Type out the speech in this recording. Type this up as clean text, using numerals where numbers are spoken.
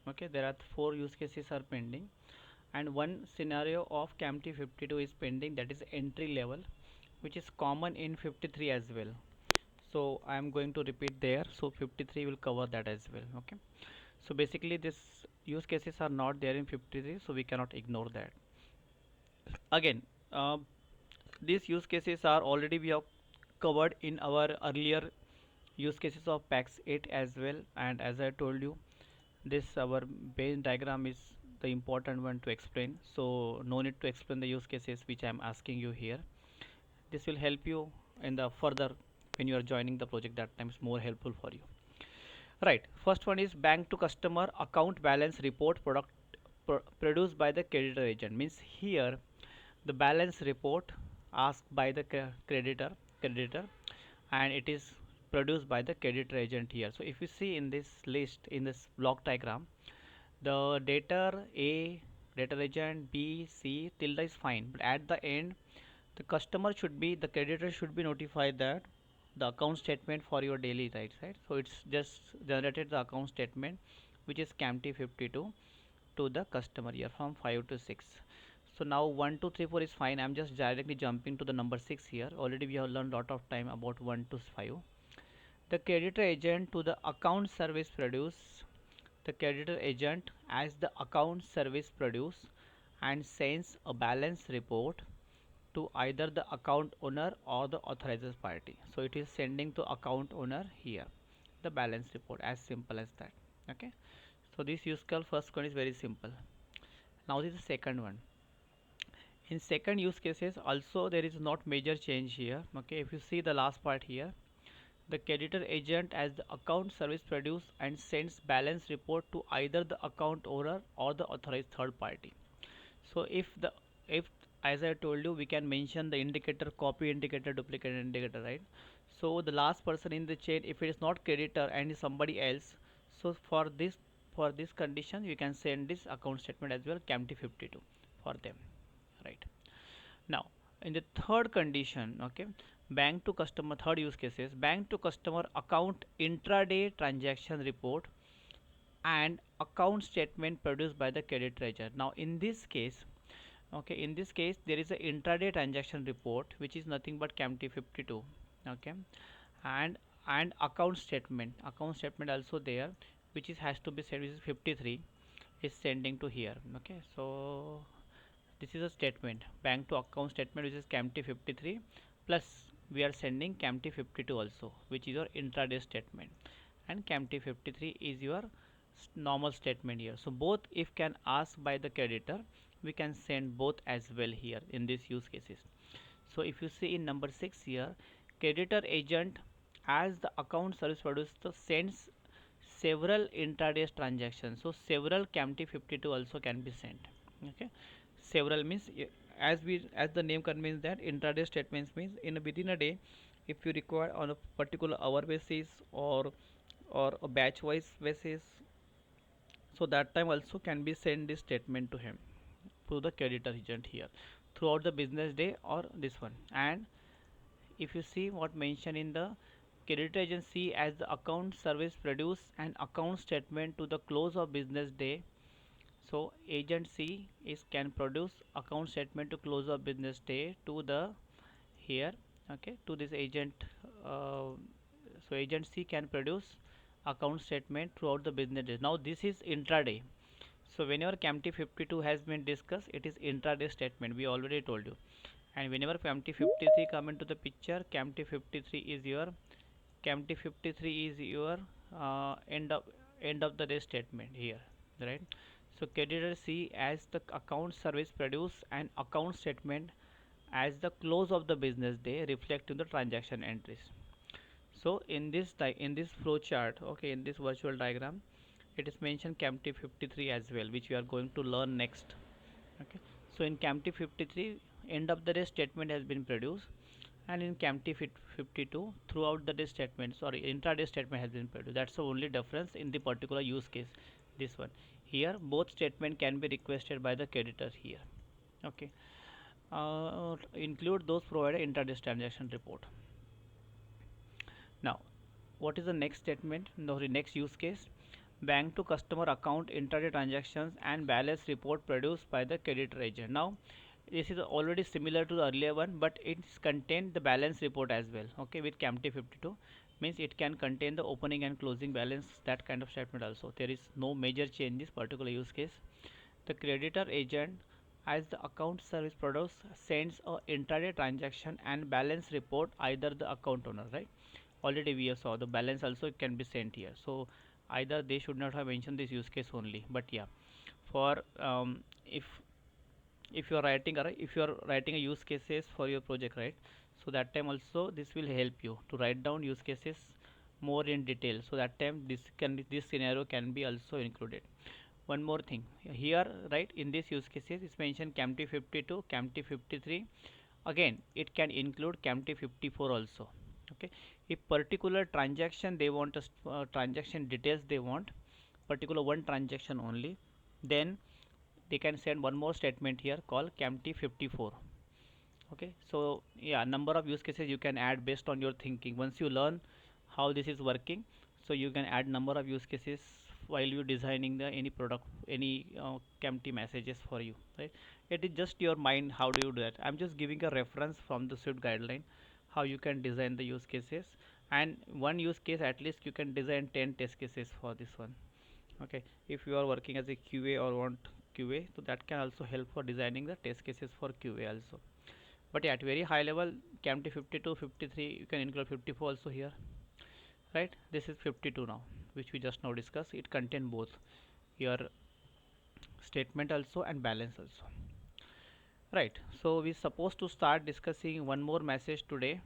Okay, there are four use cases are pending, and one scenario of CAMT52 is pending, that is entry level, which is common in 53 as well. So I am going to repeat there, so 53 will cover that as well. Okay, so basically this use cases are not there in 53, so we cannot ignore that. Again, uh, these use cases are already we have covered in our earlier use cases of PAX 8 as well, and as I told you, this our base diagram is the important one to explain, so no need to explain the use cases which I am asking you here. This will help you in the further when you are joining the project, that time is more helpful for you. Right, first one is bank to customer account balance report product produced by the creditor agent. Means here the balance report asked by the creditor and it is produced by the creditor agent here. So if you see in this list, in this block diagram, the debtor A, debtor agent B, C tilde is fine, but at the end the creditor should be notified that the account statement for your daily right. So it's just generated the account statement which is CAMT52 to the customer here from 5 to 6. So now 1 2 3 4 is fine. I'm just directly jumping to the number 6 here. Already we have learned lot of time about 1 to 5. The creditor agent to the account service produce, the creditor agent as the account service produce and sends a balance report to either the account owner or the authorized party. So it is sending to account owner here the balance report, as simple as that. Okay, so this use case first one is very simple. Now this is the second one. In second use cases also there is not major change here. Okay, if you see the last part here, the creditor agent as the account service produce and sends balance report to either the account owner or the authorized third party. So if as I told you, we can mention the indicator, copy indicator, duplicate indicator, right? So the last person in the chain, if it is not creditor and is somebody else, so for this condition you can send this account statement as well, CAMT52 for them, right? Now in the third condition, okay, bank to customer, third use cases, bank to customer account intraday transaction report and account statement produced by the creditor agent. Now in this case, okay, in this case there is a intraday transaction report which is nothing but CAMT52. Okay, and account statement also there, which is has to be sent, which is 53 is sending to here. Okay, so this is a statement, bank to account statement, which is CAMT53 plus we are sending CAMT52 also, which is your intraday statement, and CAMT53 is your normal statement here. So both if can ask by the creditor, we can send both as well here in these use cases. So if you see in number 6 here, creditor agent as the account service producer sends several intraday transactions, so several CAMT52 also can be sent. Okay, several means as the name conveys that intraday statements means in within a day, if you require on a particular hour basis or a batch wise basis, so that time also can be send this statement to him, to the creditor agent here, throughout the business day or this one. And if you see what mentioned in the creditor agency as the account service produce an account statement to the close of business day, so agent C is can produce account statement to close of business day to the here. Okay, to this agent, uh, so agent C can produce account statement throughout the business day. Now this is intraday. So whenever CAMT52 has been discussed, it is intraday statement, we already told you. And whenever CAMT53 come into the picture, CAMT53 is your end of the day statement here, right? So creditor C as the account service produce an account statement as the close of the business day reflecting the transaction entries. So in this flow chart, okay, in this virtual diagram, it is mentioned CAMT53 as well, which we are going to learn next. Okay, so in CAMT53 end of the day statement has been produced, and in CAMT52 throughout the day statement, sorry, intraday statement has been produced. That's the only difference in the particular use case, this one here. Both statement can be requested by the creditor here. Okay, include those provided intraday transaction report. Now what is the next statement, no, the next use case? bank to customer account intraday transactions and balance report produced by the creditor agent. Now this is already similar to the earlier one, but it's contain the balance report as well. Okay, with CAMT52 means it can contain the opening and closing balance, that kind of statement also. There is no major change in this particular use case. The creditor agent, as the account service products, sends a intraday transaction and balance report either the account owner, right? Already we have saw the balance also can be sent here. So either they should not have mentioned this use case only, but yeah, for if you are writing a use cases for your project, right? So that time also this will help you to write down use cases more in detail, so that time this scenario can be also included. One more thing here, right? In this use cases it's mentioned CAMT52, CAMT53. Again it can include CAMT54 also. Okay, if particular transaction they want transaction details, they want particular one transaction only, then they can send one more statement here called CAMT54. Okay, so yeah, number of use cases you can add based on your thinking. Once you learn how this is working, so you can add number of use cases while you designing the any product, any CAMT messages for you, right? It is just your mind how do you do that. I'm just giving a reference from the Swift guideline how you can design the use cases, and one use case at least you can design 10 test cases for this one. Okay, if you are working as a QA or want QA, so that can also help for designing the test cases for QA also. But yeah, at very high level, CAMT 52, 53, you can include 54 also here, right? This is 52 now, which we just now discussed. It contain both your statement also and balance also, right? So we supposed to start discussing one more message today,